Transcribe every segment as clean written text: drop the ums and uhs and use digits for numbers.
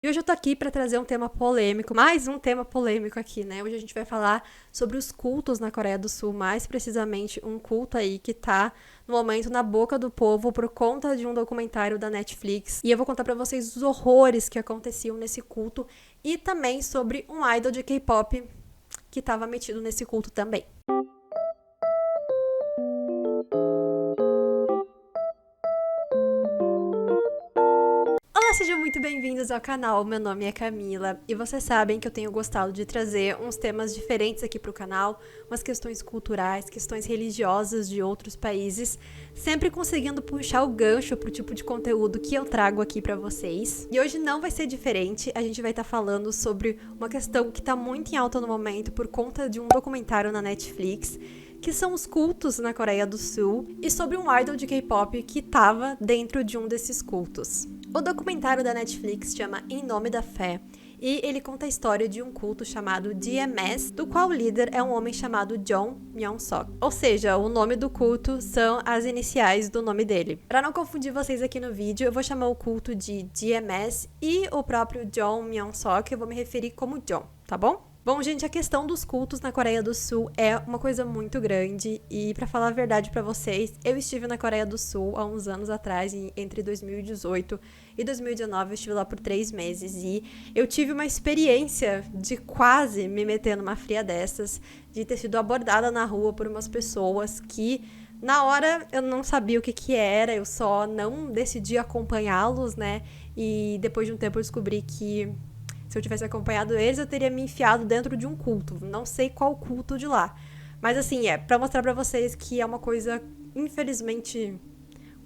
E hoje eu tô aqui pra trazer um tema polêmico, mais um tema polêmico aqui, né? Hoje a gente vai falar sobre os cultos na Coreia do Sul, mais precisamente um culto aí que tá no momento na boca do povo por conta de um documentário da Netflix. E eu vou contar pra vocês os horrores que aconteciam nesse culto e também sobre um idol de K-pop que tava metido nesse culto também. Olá, sejam muito bem-vindos ao canal, meu nome é Camila e vocês sabem que eu tenho gostado de trazer uns temas diferentes aqui pro canal, umas questões culturais, questões religiosas de outros países, sempre conseguindo puxar o gancho pro tipo de conteúdo que eu trago aqui pra vocês. E hoje não vai ser diferente, a gente vai estar falando sobre uma questão que tá muito em alta no momento por conta de um documentário na Netflix, que são os cultos na Coreia do Sul, e sobre um idol de K-pop que estava dentro de um desses cultos. O documentário da Netflix chama Em Nome da Fé, e ele conta a história de um culto chamado DMS, do qual o líder é um homem chamado John Myung-sok. Ou seja, o nome do culto são as iniciais do nome dele. Para não confundir vocês aqui no vídeo, eu vou chamar o culto de DMS e o próprio John Myung-sok eu vou me referir como John, tá bom? Bom, gente, a questão dos cultos na Coreia do Sul é uma coisa muito grande e, pra falar a verdade pra vocês, eu estive na Coreia do Sul há uns anos atrás, entre 2018 e 2019, eu estive lá por 3 meses e eu tive uma experiência de quase me meter numa fria dessas, de ter sido abordada na rua por umas pessoas que, na hora, eu não sabia o que era, eu só não decidi acompanhá-los, né, e depois de um tempo eu descobri que se eu tivesse acompanhado eles, eu teria me enfiado dentro de um culto. Não sei qual culto de lá. Mas assim, pra mostrar pra vocês que é uma coisa, infelizmente,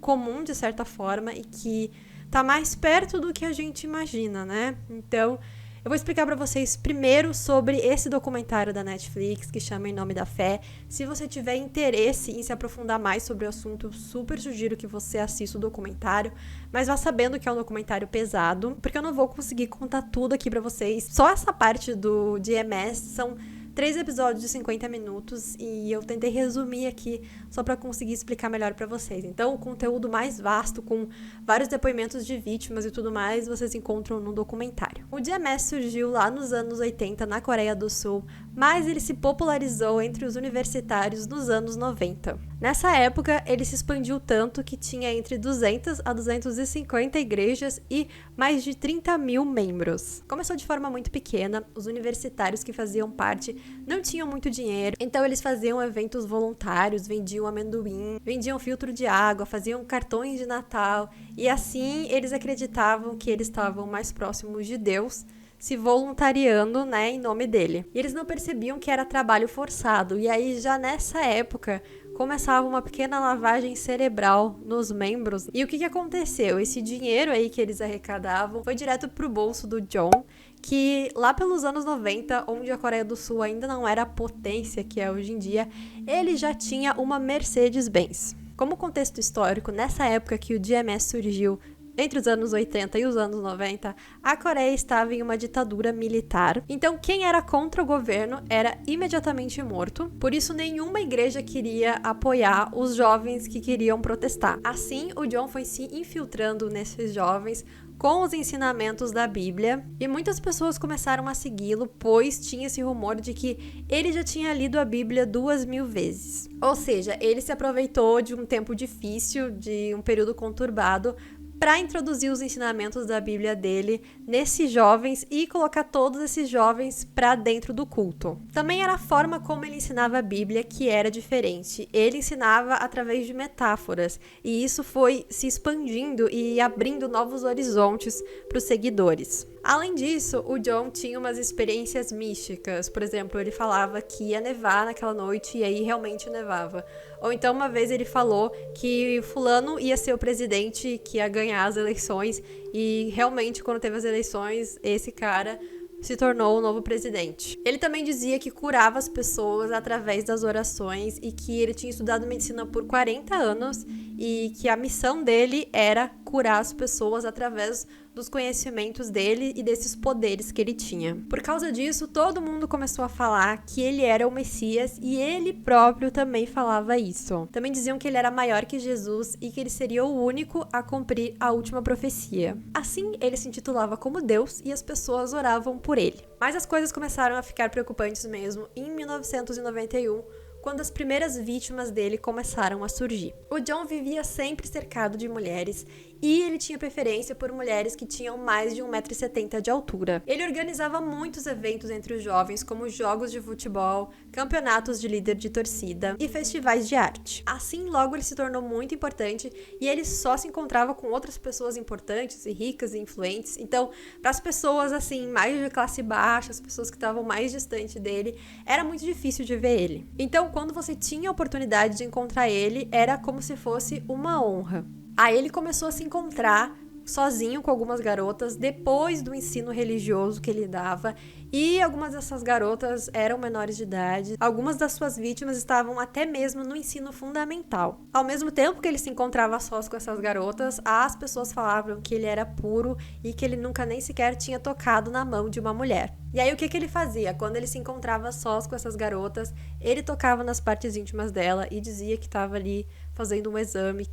comum, de certa forma, e que tá mais perto do que a gente imagina, né? Então, eu vou explicar pra vocês primeiro sobre esse documentário da Netflix, que chama Em Nome da Fé. Se você tiver interesse em se aprofundar mais sobre o assunto, eu super sugiro que você assista o documentário, mas vá sabendo que é um documentário pesado, porque eu não vou conseguir contar tudo aqui pra vocês. Só essa parte do DMS são 3 episódios de 50 minutos e eu tentei resumir aqui só para conseguir explicar melhor para vocês. Então, o conteúdo mais vasto, com vários depoimentos de vítimas e tudo mais, vocês encontram no documentário. O DMS surgiu lá nos anos 80 na Coreia do Sul, mas ele se popularizou entre os universitários nos anos 90. Nessa época, ele se expandiu tanto que tinha entre 200 a 250 igrejas e mais de 30 mil membros. Começou de forma muito pequena, os universitários que faziam parte não tinham muito dinheiro, então eles faziam eventos voluntários, vendiam amendoim, vendiam filtro de água, faziam cartões de Natal, e assim eles acreditavam que eles estavam mais próximos de Deus, se voluntariando, né, em nome dele. E eles não percebiam que era trabalho forçado, e aí já nessa época começava uma pequena lavagem cerebral nos membros. E o que aconteceu? Esse dinheiro aí que eles arrecadavam foi direto pro bolso do John, que lá pelos anos 90, onde a Coreia do Sul ainda não era a potência que é hoje em dia, ele já tinha uma Mercedes-Benz. Como contexto histórico, nessa época que o DMS surgiu, entre os anos 80 e os anos 90, a Coreia estava em uma ditadura militar. Então, quem era contra o governo era imediatamente morto. Por isso, nenhuma igreja queria apoiar os jovens que queriam protestar. Assim, o John foi se infiltrando nesses jovens com os ensinamentos da Bíblia, e muitas pessoas começaram a segui-lo, pois tinha esse rumor de que ele já tinha lido a Bíblia 2.000 vezes. Ou seja, ele se aproveitou de um tempo difícil, de um período conturbado, para introduzir os ensinamentos da Bíblia dele nesses jovens e colocar todos esses jovens para dentro do culto. Também era a forma como ele ensinava a Bíblia que era diferente. Ele ensinava através de metáforas, e isso foi se expandindo e abrindo novos horizontes para os seguidores. Além disso, o John tinha umas experiências místicas. Por exemplo, ele falava que ia nevar naquela noite e aí realmente nevava. Ou então uma vez ele falou que fulano ia ser o presidente que ia ganhar as eleições e realmente quando teve as eleições, esse cara se tornou o novo presidente. Ele também dizia que curava as pessoas através das orações e que ele tinha estudado medicina por 40 anos e que a missão dele era curar as pessoas através dos conhecimentos dele e desses poderes que ele tinha. Por causa disso, todo mundo começou a falar que ele era o Messias e ele próprio também falava isso. Também diziam que ele era maior que Jesus e que ele seria o único a cumprir a última profecia. Assim, ele se intitulava como Deus e as pessoas oravam por ele. Mas as coisas começaram a ficar preocupantes mesmo em 1991, quando as primeiras vítimas dele começaram a surgir. O John vivia sempre cercado de mulheres e ele tinha preferência por mulheres que tinham mais de 1,70 m de altura. Ele organizava muitos eventos entre os jovens, como jogos de futebol, campeonatos de líder de torcida e festivais de arte. Assim, logo ele se tornou muito importante e ele só se encontrava com outras pessoas importantes e ricas e influentes. Então, para as pessoas assim, mais de classe baixa, as pessoas que estavam mais distante dele, era muito difícil de ver ele. Então, quando você tinha a oportunidade de encontrar ele, era como se fosse uma honra. Aí ele começou a se encontrar sozinho com algumas garotas depois do ensino religioso que ele dava, e algumas dessas garotas eram menores de idade. Algumas das suas vítimas estavam até mesmo no ensino fundamental. Ao mesmo tempo que ele se encontrava sós com essas garotas, as pessoas falavam que ele era puro e que ele nunca nem sequer tinha tocado na mão de uma mulher. E aí o que ele fazia? Quando ele se encontrava sós com essas garotas, ele tocava nas partes íntimas dela e dizia que estava ali fazendo um exame,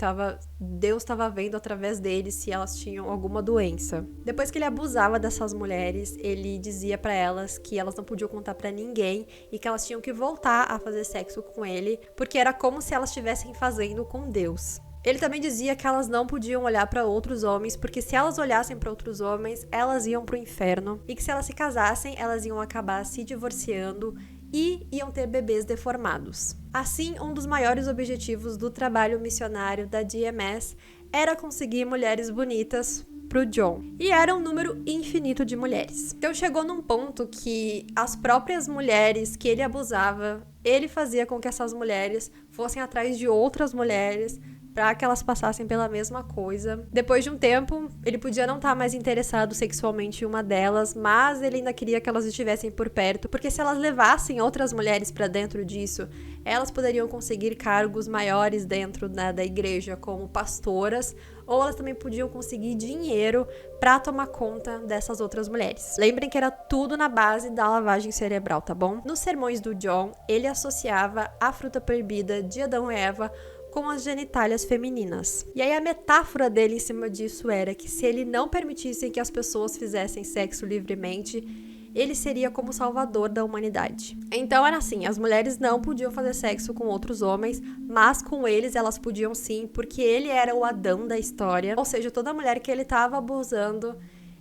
Deus estava vendo através deles se elas tinham alguma doença. Depois que ele abusava dessas mulheres, ele dizia para elas que elas não podiam contar para ninguém e que elas tinham que voltar a fazer sexo com ele, porque era como se elas estivessem fazendo com Deus. Ele também dizia que elas não podiam olhar para outros homens, porque se elas olhassem para outros homens, elas iam para o inferno, e que se elas se casassem, elas iam acabar se divorciando e iam ter bebês deformados. Assim, um dos maiores objetivos do trabalho missionário da DMS era conseguir mulheres bonitas pro John. E era um número infinito de mulheres. Então chegou num ponto que as próprias mulheres que ele abusava, ele fazia com que essas mulheres fossem atrás de outras mulheres para que elas passassem pela mesma coisa. Depois de um tempo, ele podia não estar mais interessado sexualmente em uma delas, mas ele ainda queria que elas estivessem por perto, porque se elas levassem outras mulheres para dentro disso, elas poderiam conseguir cargos maiores dentro da igreja, como pastoras, ou elas também podiam conseguir dinheiro para tomar conta dessas outras mulheres. Lembrem que era tudo na base da lavagem cerebral, tá bom? Nos sermões do John, ele associava a fruta proibida de Adão e Eva com as genitálias femininas. E aí a metáfora dele em cima disso era que se ele não permitisse que as pessoas fizessem sexo livremente, ele seria como o salvador da humanidade. Então era assim, as mulheres não podiam fazer sexo com outros homens, mas com eles elas podiam sim, porque ele era o Adão da história, ou seja, toda mulher que ele estava abusando,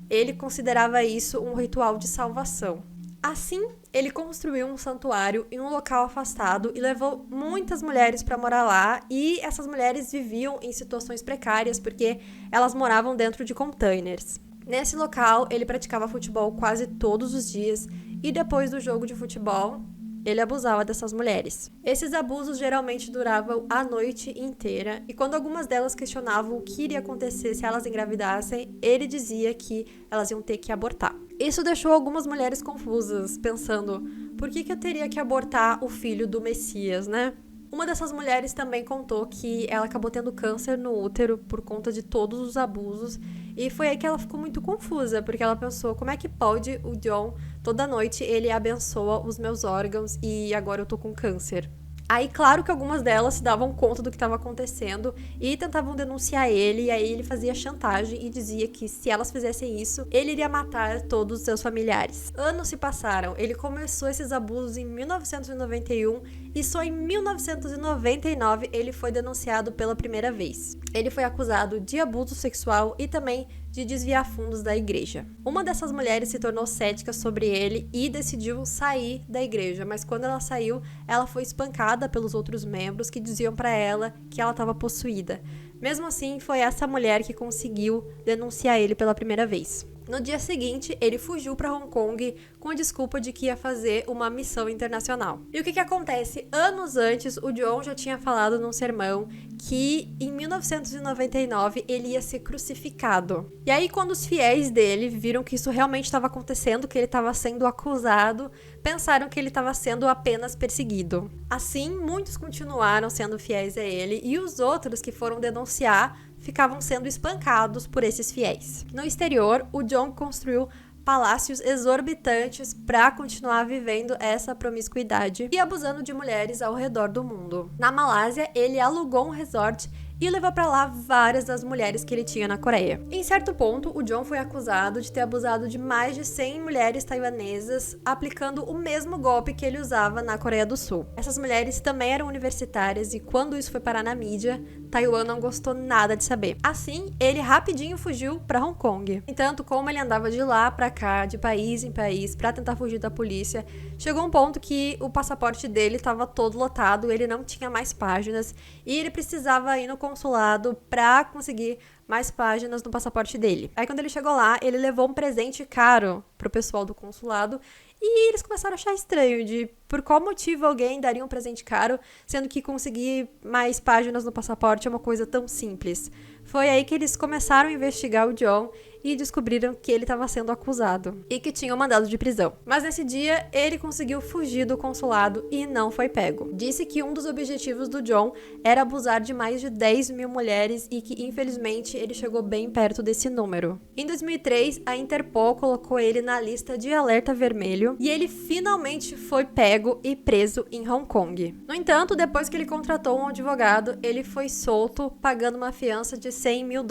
ele considerava isso um ritual de salvação. Assim, ele construiu um santuário em um local afastado e levou muitas mulheres para morar lá, e essas mulheres viviam em situações precárias porque elas moravam dentro de containers. Nesse local, ele praticava futebol quase todos os dias e depois do jogo de futebol, ele abusava dessas mulheres. Esses abusos geralmente duravam a noite inteira, e quando algumas delas questionavam o que iria acontecer se elas engravidassem, ele dizia que elas iam ter que abortar. Isso deixou algumas mulheres confusas, pensando, por que eu teria que abortar o filho do Messias, né? Uma dessas mulheres também contou que ela acabou tendo câncer no útero por conta de todos os abusos, e foi aí que ela ficou muito confusa, porque ela pensou, como é que pode o John, toda noite ele abençoa os meus órgãos e agora eu tô com câncer? Aí, claro que algumas delas se davam conta do que estava acontecendo e tentavam denunciar ele, e aí ele fazia chantagem e dizia que se elas fizessem isso, ele iria matar todos os seus familiares. Anos se passaram, ele começou esses abusos em 1991 e só em 1999 ele foi denunciado pela primeira vez. Ele foi acusado de abuso sexual e também de desviar fundos da igreja. Uma dessas mulheres se tornou cética sobre ele e decidiu sair da igreja, mas quando ela saiu, ela foi espancada pelos outros membros que diziam para ela que ela estava possuída. Mesmo assim, foi essa mulher que conseguiu denunciar ele pela primeira vez. No dia seguinte, ele fugiu para Hong Kong com a desculpa de que ia fazer uma missão internacional. E o que acontece? Anos antes, o John já tinha falado num sermão que em 1999 ele ia ser crucificado. E aí, quando os fiéis dele viram que isso realmente estava acontecendo, que ele estava sendo acusado, pensaram que ele estava sendo apenas perseguido. Assim, muitos continuaram sendo fiéis a ele e os outros que foram denunciar ficavam sendo espancados por esses fiéis. No exterior, o John construiu palácios exorbitantes para continuar vivendo essa promiscuidade e abusando de mulheres ao redor do mundo. Na Malásia, ele alugou um resort e levou para lá várias das mulheres que ele tinha na Coreia. Em certo ponto, o John foi acusado de ter abusado de mais de 100 mulheres taiwanesas, aplicando o mesmo golpe que ele usava na Coreia do Sul. Essas mulheres também eram universitárias e quando isso foi parar na mídia, Taiwan não gostou nada de saber. Assim, ele rapidinho fugiu para Hong Kong. Entanto, como ele andava de lá para cá, de país em país, para tentar fugir da polícia, chegou um ponto que o passaporte dele estava todo lotado, ele não tinha mais páginas e ele precisava ir no consulado para conseguir mais páginas no passaporte dele. Aí quando ele chegou lá, ele levou um presente caro pro pessoal do consulado e eles começaram a achar estranho de por qual motivo alguém daria um presente caro, sendo que conseguir mais páginas no passaporte é uma coisa tão simples. Foi aí que eles começaram a investigar o John e descobriram que ele estava sendo acusado e que tinha um mandado de prisão. Mas nesse dia, ele conseguiu fugir do consulado e não foi pego. Disse que um dos objetivos do John era abusar de mais de 10 mil mulheres e que, infelizmente, ele chegou bem perto desse número. Em 2003, a Interpol colocou ele na lista de alerta vermelho e ele finalmente foi pego e preso em Hong Kong. No entanto, depois que ele contratou um advogado, ele foi solto pagando uma fiança de $100 mil.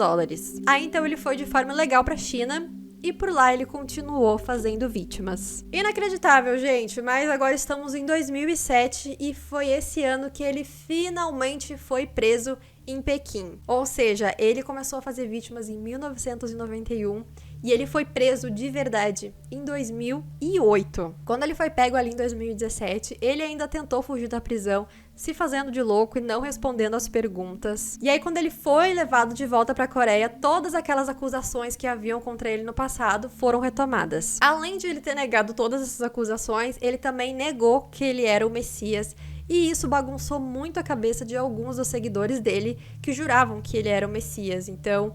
Aí então ele foi de forma legal para a China e por lá ele continuou fazendo vítimas. Inacreditável, gente, mas agora estamos em 2007 e foi esse ano que ele finalmente foi preso em Pequim. Ou seja, ele começou a fazer vítimas em 1991 e ele foi preso de verdade em 2008. Quando ele foi pego ali em 2017, ele ainda tentou fugir da prisão, se fazendo de louco e não respondendo às perguntas. E aí, quando ele foi levado de volta para a Coreia, todas aquelas acusações que haviam contra ele no passado foram retomadas. Além de ele ter negado todas essas acusações, ele também negou que ele era o Messias. E isso bagunçou muito a cabeça de alguns dos seguidores dele que juravam que ele era o Messias. Então,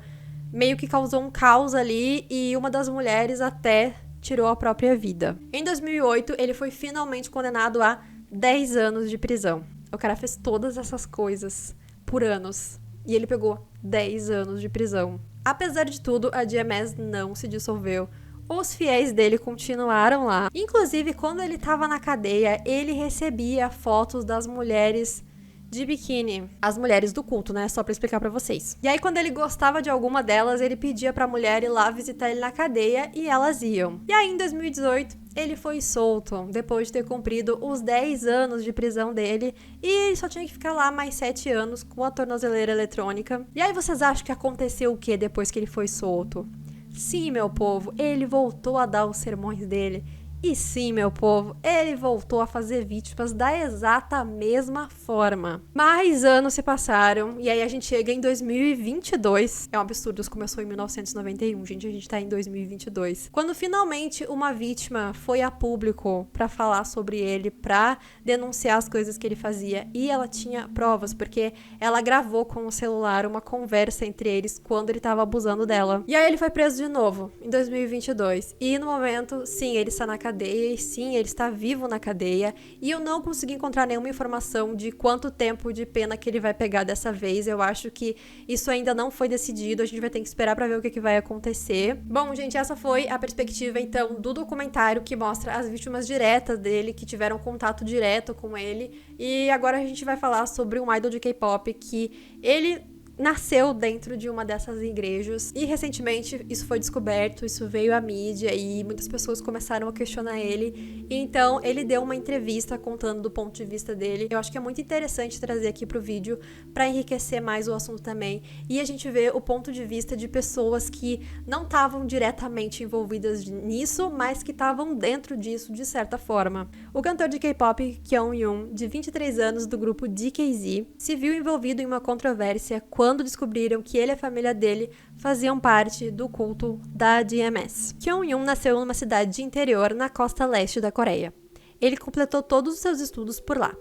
meio que causou um caos ali e uma das mulheres até tirou a própria vida. Em 2008, ele foi finalmente condenado a 10 anos de prisão. O cara fez todas essas coisas por anos e ele pegou 10 anos de prisão. Apesar de tudo, a GMS não se dissolveu. Os fiéis dele continuaram lá. Inclusive, quando ele estava na cadeia, ele recebia fotos das mulheres de biquíni. As mulheres do culto, né? Só pra explicar pra vocês. E aí, quando ele gostava de alguma delas, ele pedia pra mulher ir lá visitar ele na cadeia e elas iam. E aí, em 2018, ele foi solto, depois de ter cumprido os 10 anos de prisão dele, e ele só tinha que ficar lá mais 7 anos com a tornozeleira eletrônica. E aí, vocês acham que aconteceu o que depois que ele foi solto? Sim, meu povo, ele voltou a dar os sermões dele. E sim, meu povo, ele voltou a fazer vítimas da exata mesma forma. Mais anos se passaram e aí a gente chega em 2022. É um absurdo, isso começou em 1991, gente, a gente tá em 2022. Quando finalmente uma vítima foi a público pra falar sobre ele, pra denunciar as coisas que ele fazia, e ela tinha provas, porque ela gravou com o celular uma conversa entre eles quando ele tava abusando dela. E aí ele foi preso de novo, em 2022. E no momento, sim, ele está na cadeia, e sim, ele está vivo na cadeia, e eu não consegui encontrar nenhuma informação de quanto tempo de pena que ele vai pegar dessa vez. Eu acho que isso ainda não foi decidido, a gente vai ter que esperar para ver o que vai acontecer. Bom, gente, essa foi a perspectiva, então, do documentário que mostra as vítimas diretas dele, que tiveram contato direto com ele, e agora a gente vai falar sobre um idol de K-pop que ele nasceu dentro de uma dessas igrejas e recentemente isso foi descoberto, isso veio à mídia e muitas pessoas começaram a questionar ele. E então ele deu uma entrevista contando do ponto de vista dele. Eu acho que é muito interessante trazer aqui pro vídeo para enriquecer mais o assunto também e a gente vê o ponto de vista de pessoas que não estavam diretamente envolvidas nisso, mas que estavam dentro disso de certa forma. O cantor de K-pop Kyung Yoon, de 23 anos do grupo DKZ, se viu envolvido em uma controvérsia quando quando descobriram que ele e a família dele faziam parte do culto da DMS. Kyung-yoon nasceu numa cidade de interior na costa leste da Coreia. Ele completou todos os seus estudos por lá.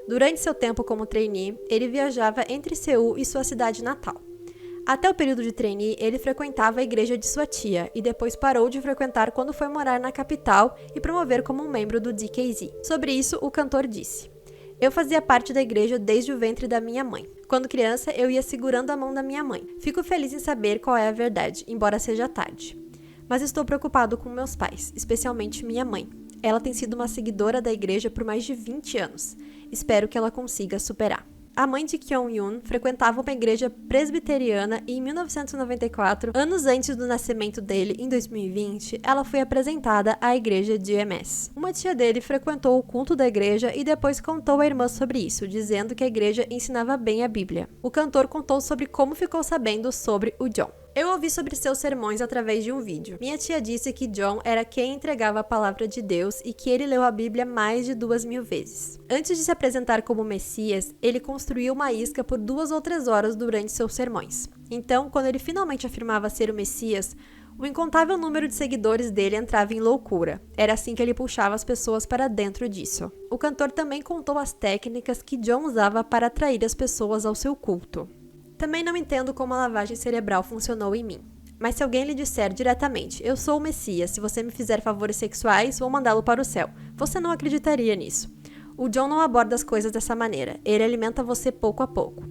Durante seu tempo como trainee, ele viajava entre Seul e sua cidade natal. Até o período de trainee, ele frequentava a igreja de sua tia e depois parou de frequentar quando foi morar na capital e promover como um membro do DKZ. Sobre isso, o cantor disse: "Eu fazia parte da igreja desde o ventre da minha mãe. Quando criança, eu ia segurando a mão da minha mãe. Fico feliz em saber qual é a verdade, embora seja tarde. Mas estou preocupado com meus pais, especialmente minha mãe. Ela tem sido uma seguidora da igreja por mais de 20 anos. Espero que ela consiga superar." A mãe de Kyung-yoon frequentava uma igreja presbiteriana e em 1994, anos antes do nascimento dele, em 2020, ela foi apresentada à igreja DMS. Uma tia dele frequentou o culto da igreja e depois contou à irmã sobre isso, dizendo que a igreja ensinava bem a Bíblia. O cantor contou sobre como ficou sabendo sobre o John. "Eu ouvi sobre seus sermões através de um vídeo. Minha tia disse que John era quem entregava a palavra de Deus e que ele leu a Bíblia mais de 2.000 vezes. Antes de se apresentar como Messias, ele construiu uma isca por 2 ou 3 horas durante seus sermões. Então, quando ele finalmente afirmava ser o Messias, o incontável número de seguidores dele entrava em loucura. Era assim que ele puxava as pessoas para dentro disso." O cantor também contou as técnicas que John usava para atrair as pessoas ao seu culto. "Também não entendo como a lavagem cerebral funcionou em mim. Mas se alguém lhe disser diretamente, 'Eu sou o Messias, se você me fizer favores sexuais, vou mandá-lo para o céu,' você não acreditaria nisso. O John não aborda as coisas dessa maneira. Ele alimenta você pouco a pouco.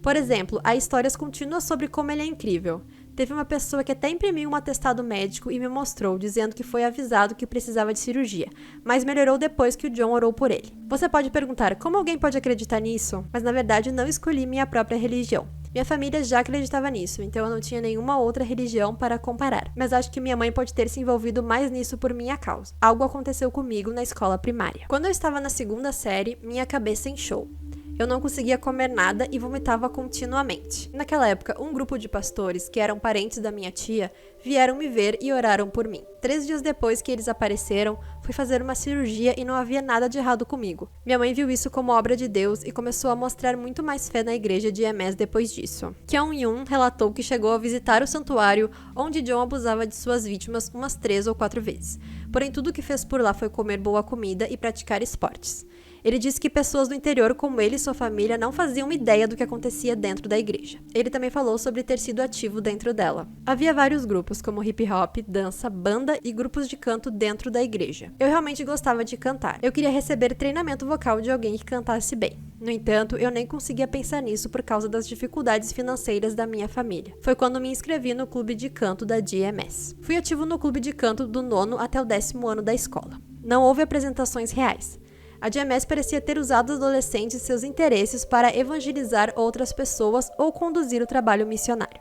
Por exemplo, há histórias contínuas sobre como ele é incrível. Teve uma pessoa que até imprimiu um atestado médico e me mostrou, dizendo que foi avisado que precisava de cirurgia, mas melhorou depois que o John orou por ele. Você pode perguntar, como alguém pode acreditar nisso? Mas na verdade não escolhi minha própria religião. Minha família já acreditava nisso, então eu não tinha nenhuma outra religião para comparar. Mas acho que minha mãe pode ter se envolvido mais nisso por minha causa. Algo aconteceu comigo na escola primária. Quando eu estava na 2ª série, minha cabeça inchou. Eu não conseguia comer nada e vomitava continuamente. Naquela época, um grupo de pastores, que eram parentes da minha tia, vieram me ver e oraram por mim. 3 dias depois que eles apareceram, fui fazer uma cirurgia e não havia nada de errado comigo. Minha mãe viu isso como obra de Deus e começou a mostrar muito mais fé na igreja de MS depois disso. Kyung-yoon relatou que chegou a visitar o santuário onde John abusava de suas vítimas umas 3 ou 4 vezes. Porém, tudo o que fez por lá foi comer boa comida e praticar esportes. Ele disse que pessoas do interior como ele e sua família não faziam ideia do que acontecia dentro da igreja. Ele também falou sobre ter sido ativo dentro dela. Havia vários grupos, como hip hop, dança, banda e grupos de canto dentro da igreja. Eu realmente gostava de cantar. Eu queria receber treinamento vocal de alguém que cantasse bem. No entanto, eu nem conseguia pensar nisso por causa das dificuldades financeiras da minha família. Foi quando me inscrevi no clube de canto da DMS. Fui ativo no clube de canto do 9º até o 10º ano da escola. Não houve apresentações reais. A DMS parecia ter usado os adolescentes e seus interesses para evangelizar outras pessoas ou conduzir o trabalho missionário.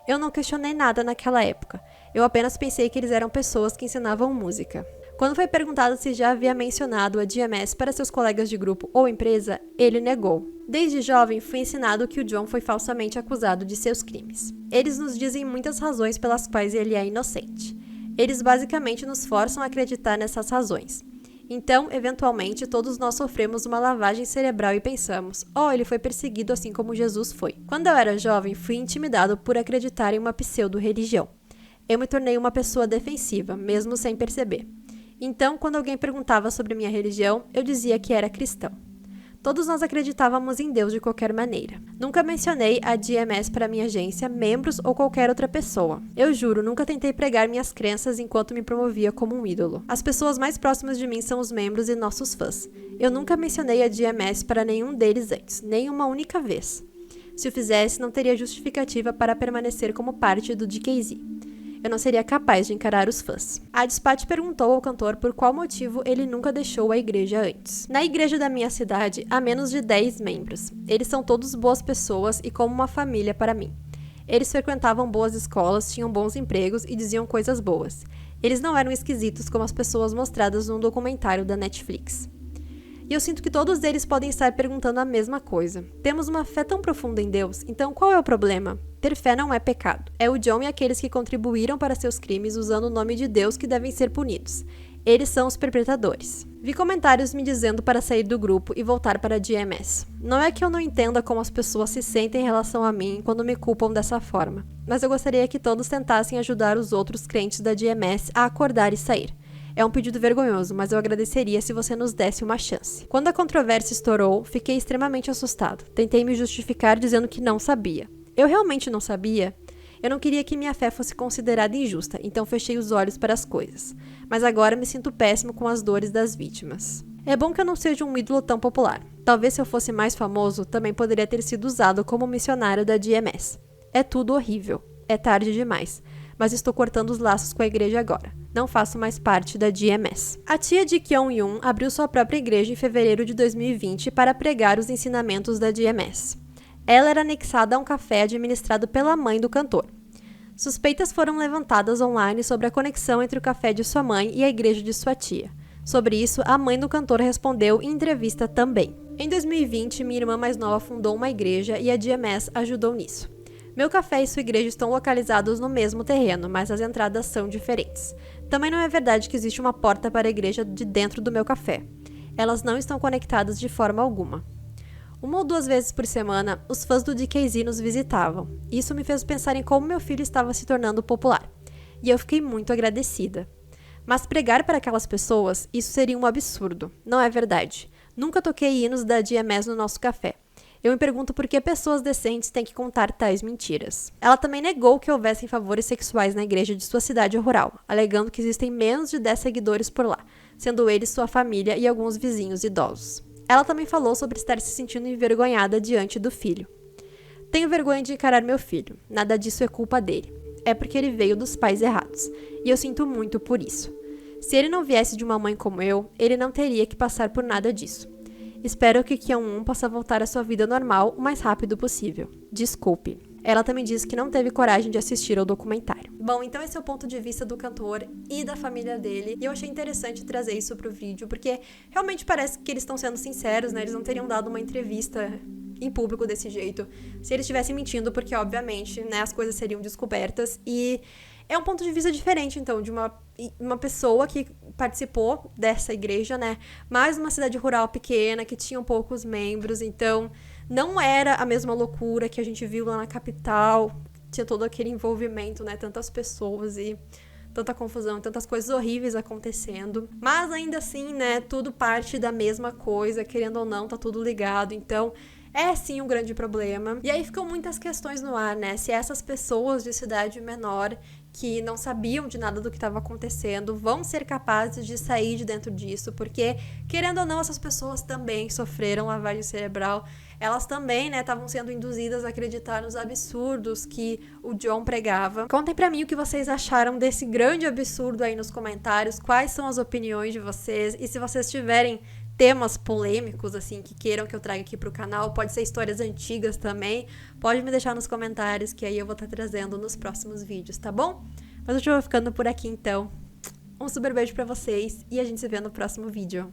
Eu não questionei nada naquela época. Eu apenas pensei que eles eram pessoas que ensinavam música. Quando foi perguntado se já havia mencionado a DMS para seus colegas de grupo ou empresa, ele negou. Desde jovem, fui ensinado que o John foi falsamente acusado de seus crimes. Eles nos dizem muitas razões pelas quais ele é inocente. Eles basicamente nos forçam a acreditar nessas razões. Então, eventualmente, todos nós sofremos uma lavagem cerebral e pensamos, ele foi perseguido assim como Jesus foi. Quando eu era jovem, fui intimidado por acreditar em uma pseudo-religião. Eu me tornei uma pessoa defensiva, mesmo sem perceber. Então, quando alguém perguntava sobre minha religião, eu dizia que era cristão. Todos nós acreditávamos em Deus de qualquer maneira. Nunca mencionei a DMS para minha agência, membros ou qualquer outra pessoa. Eu juro, nunca tentei pregar minhas crenças enquanto me promovia como um ídolo. As pessoas mais próximas de mim são os membros e nossos fãs. Eu nunca mencionei a DMS para nenhum deles antes, nem uma única vez. Se o fizesse, não teria justificativa para permanecer como parte do DKZ. Eu não seria capaz de encarar os fãs. A Dispatch perguntou ao cantor por qual motivo ele nunca deixou a igreja antes. Na igreja da minha cidade, há menos de 10 membros. Eles são todos boas pessoas e como uma família para mim. Eles frequentavam boas escolas, tinham bons empregos e diziam coisas boas. Eles não eram esquisitos como as pessoas mostradas num documentário da Netflix. E eu sinto que todos eles podem estar perguntando a mesma coisa. Temos uma fé tão profunda em Deus, então qual é o problema? Ter fé não é pecado. É o John e aqueles que contribuíram para seus crimes usando o nome de Deus que devem ser punidos. Eles são os perpetradores. Vi comentários me dizendo para sair do grupo e voltar para a DMS. Não é que eu não entenda como as pessoas se sentem em relação a mim quando me culpam dessa forma, mas eu gostaria que todos tentassem ajudar os outros crentes da DMS a acordar e sair. É um pedido vergonhoso, mas eu agradeceria se você nos desse uma chance. Quando a controvérsia estourou, fiquei extremamente assustado. Tentei me justificar dizendo que não sabia. Eu realmente não sabia? Eu não queria que minha fé fosse considerada injusta, então fechei os olhos para as coisas. Mas agora me sinto péssimo com as dores das vítimas. É bom que eu não seja um ídolo tão popular. Talvez se eu fosse mais famoso, também poderia ter sido usado como missionário da DMS. É tudo horrível. É tarde demais. Mas estou cortando os laços com a igreja agora. Não faço mais parte da DMS. A tia de Kyung-Yoon abriu sua própria igreja em fevereiro de 2020 para pregar os ensinamentos da DMS. Ela era anexada a um café administrado pela mãe do cantor. Suspeitas foram levantadas online sobre a conexão entre o café de sua mãe e a igreja de sua tia. Sobre isso, a mãe do cantor respondeu em entrevista também. Em 2020, minha irmã mais nova fundou uma igreja e a DMS ajudou nisso. Meu café e sua igreja estão localizados no mesmo terreno, mas as entradas são diferentes. Também não é verdade que existe uma porta para a igreja de dentro do meu café. Elas não estão conectadas de forma alguma. 1 ou 2 vezes por semana, os fãs do DKZ nos visitavam. Isso me fez pensar em como meu filho estava se tornando popular. E eu fiquei muito agradecida. Mas pregar para aquelas pessoas, isso seria um absurdo. Não é verdade. Nunca toquei hinos da DMS no nosso café. Eu me pergunto por que pessoas decentes têm que contar tais mentiras. Ela também negou que houvessem favores sexuais na igreja de sua cidade rural, alegando que existem menos de 10 seguidores por lá, sendo eles sua família e alguns vizinhos idosos. Ela também falou sobre estar se sentindo envergonhada diante do filho. Tenho vergonha de encarar meu filho. Nada disso é culpa dele. É porque ele veio dos pais errados. E eu sinto muito por isso. Se ele não viesse de uma mãe como eu, ele não teria que passar por nada disso. Espero que Kyung-Yoon possa voltar à sua vida normal o mais rápido possível. Desculpe. Ela também disse que não teve coragem de assistir ao documentário. Bom, então esse é o ponto de vista do cantor e da família dele. E eu achei interessante trazer isso pro vídeo, porque realmente parece que eles estão sendo sinceros, né? Eles não teriam dado uma entrevista em público desse jeito se eles estivessem mentindo, porque obviamente, né, as coisas seriam descobertas. E é um ponto de vista diferente, então, de uma pessoa que participou dessa igreja, né? Mais uma cidade rural pequena, que tinha poucos membros, então não era a mesma loucura que a gente viu lá na capital. Tinha todo aquele envolvimento, né? Tantas pessoas e tanta confusão, tantas coisas horríveis acontecendo. Mas ainda assim, né? Tudo parte da mesma coisa, querendo ou não, tá tudo ligado. Então, é sim um grande problema. E aí ficam muitas questões no ar, né? Se essas pessoas de cidade menor que não sabiam de nada do que estava acontecendo vão ser capazes de sair de dentro disso, porque, querendo ou não, essas pessoas também sofreram lavagem cerebral. Elas também, né, estavam sendo induzidas a acreditar nos absurdos que o John pregava. Contem pra mim o que vocês acharam desse grande absurdo aí nos comentários, quais são as opiniões de vocês, e se vocês tiverem temas polêmicos, assim, que queiram que eu traga aqui pro canal, pode ser histórias antigas também, pode me deixar nos comentários, que aí eu vou estar trazendo nos próximos vídeos, tá bom? Mas eu já vou ficando por aqui, então. Um super beijo pra vocês, e a gente se vê no próximo vídeo.